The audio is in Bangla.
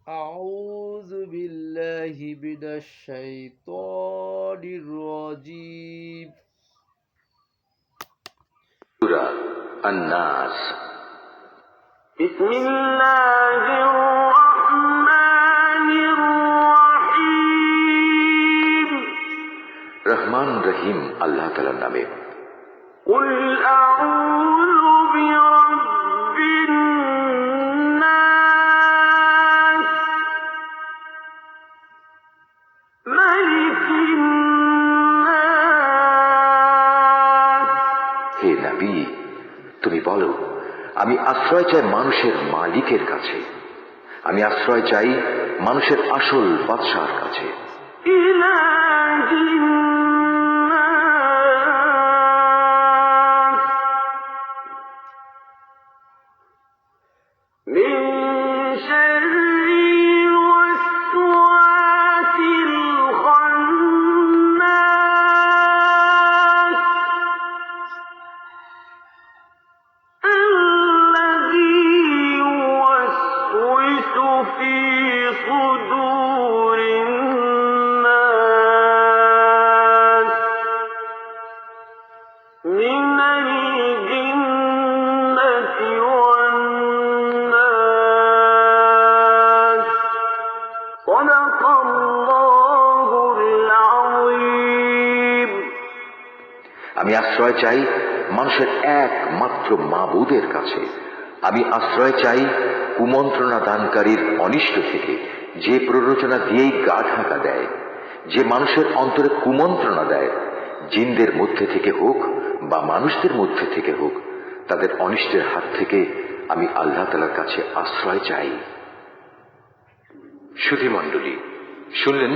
أعوذ بالله من الشيطان الرجيم سورة الناس بسم الله الرحمن الرحيم রহমান রহিম আল্লাহ তাআলার নামে। قل أعوذ برب الناس ملك الناس। হে নবী, তুমি বলো, আমি আশ্রয় চাই মানুষের মালিকের কাছে, আমি আশ্রয় চাই মানুষের আসল বাদশাহর কাছে। ইলাহিন নাস মিন শাররিল ওয়াসওয়াসিল খান্নাস الذي يوسوس في صدور الناس من الجنة والناس صدق الله العظيم। আমি আশ্রয় চাই মানুষের একমাত্র মাবুদের কাছে, আমি আশ্রয় চাই কুমন্ত্রণা দানকারীর অনিষ্ট থেকে, যে প্ররোচনা দিয়েই গা ঢাকা দেয়, যে মানুষের অন্তরে কুমন্ত্রণা দেয়, জিনদের মধ্যে থেকে হোক বা মানুষদের মধ্যে থেকে হোক, তাদের অনিষ্টের হাত থেকে আমি আল্লাহ তাআলার কাছে আশ্রয় চাই। সুধী মণ্ডলী, শুনলেন